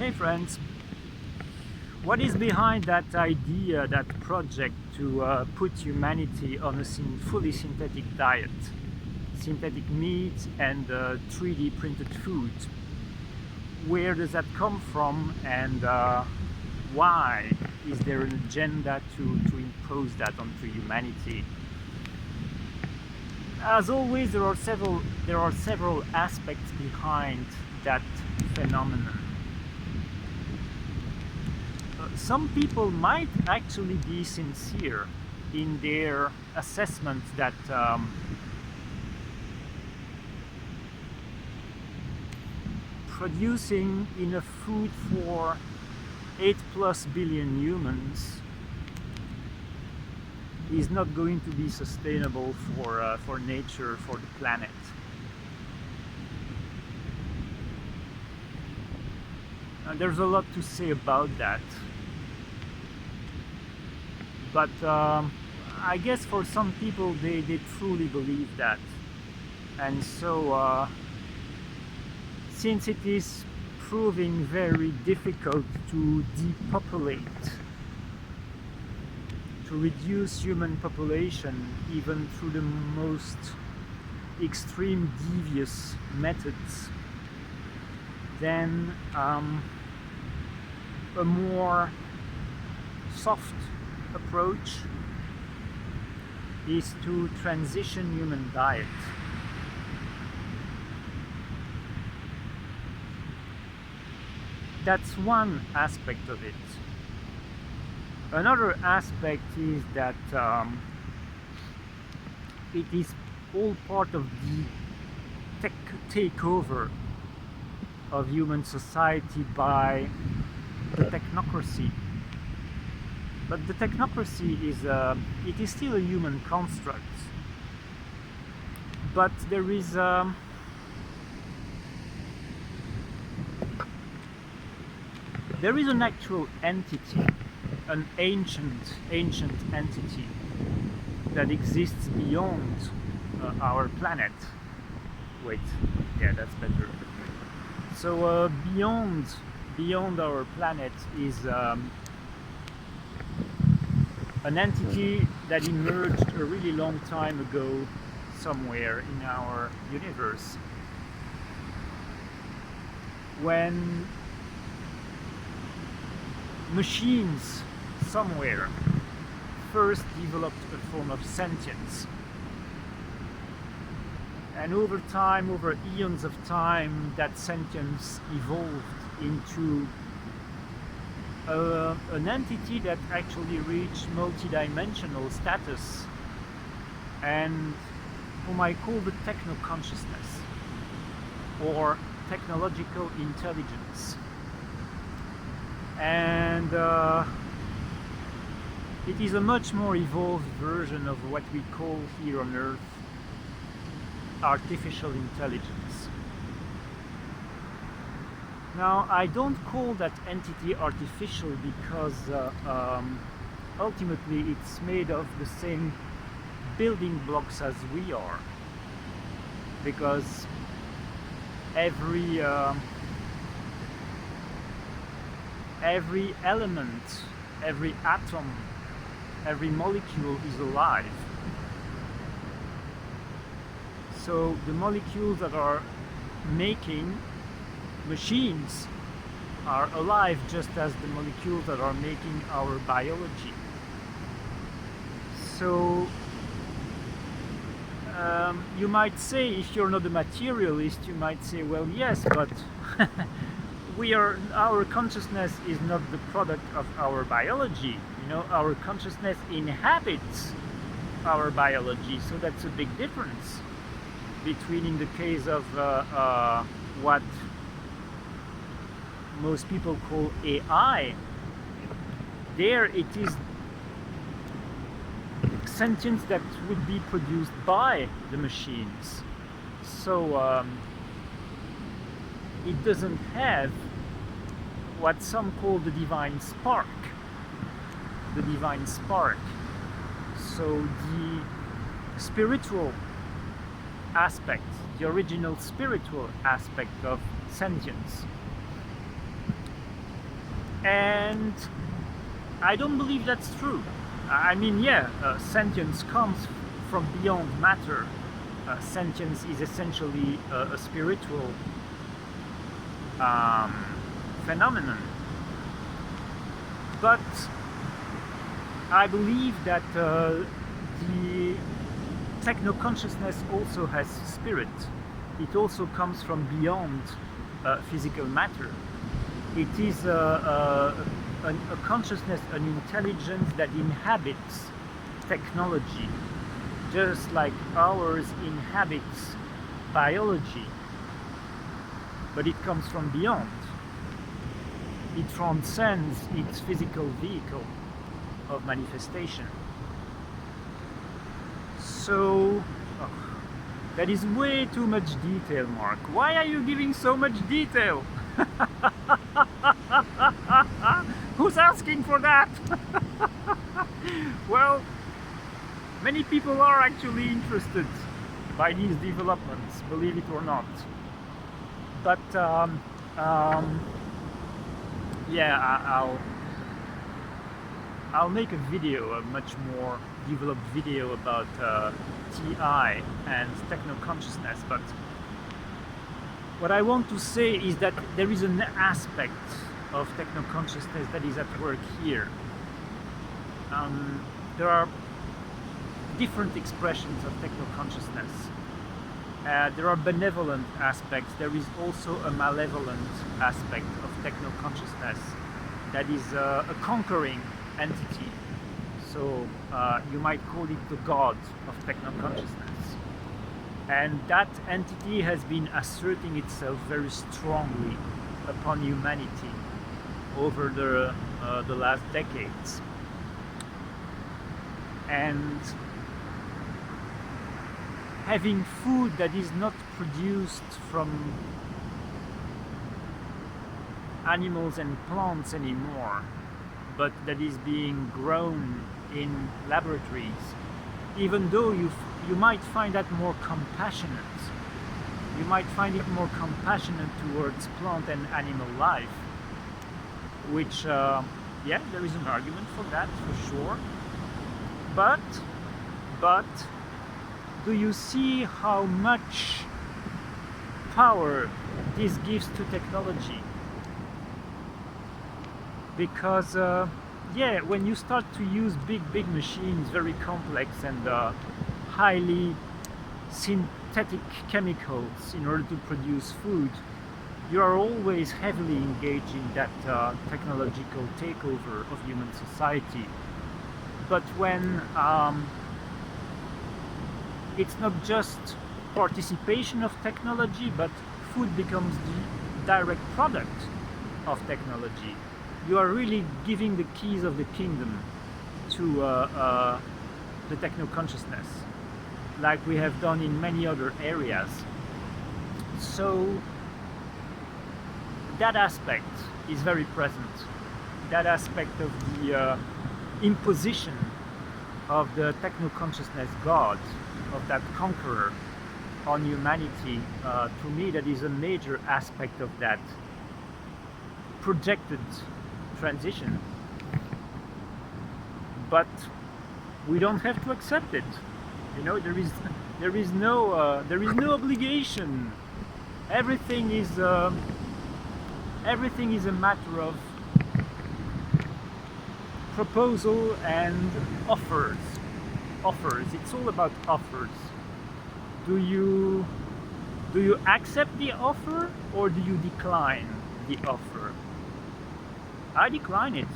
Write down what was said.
Hey friends, what is behind that idea, that project to put humanity on a fully synthetic diet? Synthetic meat and 3D printed food. Where does that come from, and why is there an agenda to impose that onto humanity? As always, there are several aspects behind that phenomenon. Some people might actually be sincere in their assessment that producing enough food for 8+ billion humans is not going to be sustainable for nature, for the planet. And there's a lot to say about that. But I guess for some people they truly believe that. And so since it is proving very difficult to depopulate, to reduce human population even through the most extreme devious methods, then a more soft approach is to transition human diet. That's one aspect of it. Another aspect is that it is all part of the takeover of human society by the technocracy. But the technocracy is still a human construct. But there is an actual entity, an ancient entity that exists beyond our planet. Wait, yeah, that's better. So beyond our planet is an entity that emerged a really long time ago somewhere in our universe, when machines somewhere first developed a form of sentience. And over time, over eons of time, that sentience evolved into an entity that actually reached multidimensional status, and whom I call the techno-consciousness, or technological intelligence. And it is a much more evolved version of what we call here on Earth artificial intelligence. Now, I don't call that entity artificial because ultimately it's made of the same building blocks as we are, because every element, every atom, every molecule is alive. So the molecules that are making machines are alive, just as the molecules that are making our biology. So you might say, if you're not a materialist, you might say, well, yes, but our consciousness is not the product of our biology. You know, our consciousness inhabits our biology, so that's a big difference between, in the case of what most people call AI, there it is sentience that would be produced by the machines. So it doesn't have what some call the divine spark. The divine spark. So the spiritual aspect, the original spiritual aspect of sentience And I don't believe that's true. I mean, yeah, sentience comes from beyond matter. Sentience is essentially a spiritual phenomenon. But I believe that the techno-consciousness also has spirit. It also comes from beyond physical matter. It is a consciousness, an intelligence that inhabits technology, just like ours inhabits biology. But it comes from beyond. It transcends its physical vehicle of manifestation. So, that is way too much detail, Mark. Why are you giving so much detail? Who's asking for that? Well, many people are actually interested by these developments, believe it or not. But yeah, I'll make a video, a much more developed video about TI and techno-consciousness. But what I want to say is that there is an aspect of techno-consciousness that is at work here. There are different expressions of techno-consciousness. There are benevolent aspects. There is also a malevolent aspect of techno-consciousness that is a conquering entity. So you might call it the god of techno-consciousness. And that entity has been asserting itself very strongly upon humanity over the last decades. And having food that is not produced from animals and plants anymore, but that is being grown in laboratories, even though you might find that more compassionate. You might find it more compassionate towards plant and animal life, which, yeah, there is an argument for that, for sure. But do you see how much power this gives to technology? Because yeah, when you start to use big machines, very complex and highly synthetic chemicals in order to produce food, you are always heavily engaged in that technological takeover of human society. But when it's not just participation of technology, but food becomes the direct product of technology, you are really giving the keys of the kingdom to the techno-consciousness, like we have done in many other areas. So that aspect is very present. That aspect of the imposition of the techno-consciousness god, of that conqueror on humanity, to me that is a major aspect of that projected transition. But we don't have to accept it. You know, there is no obligation. Everything is a matter of proposal and offers. It's all about offers. Do you accept the offer or do you decline the offer? I decline it.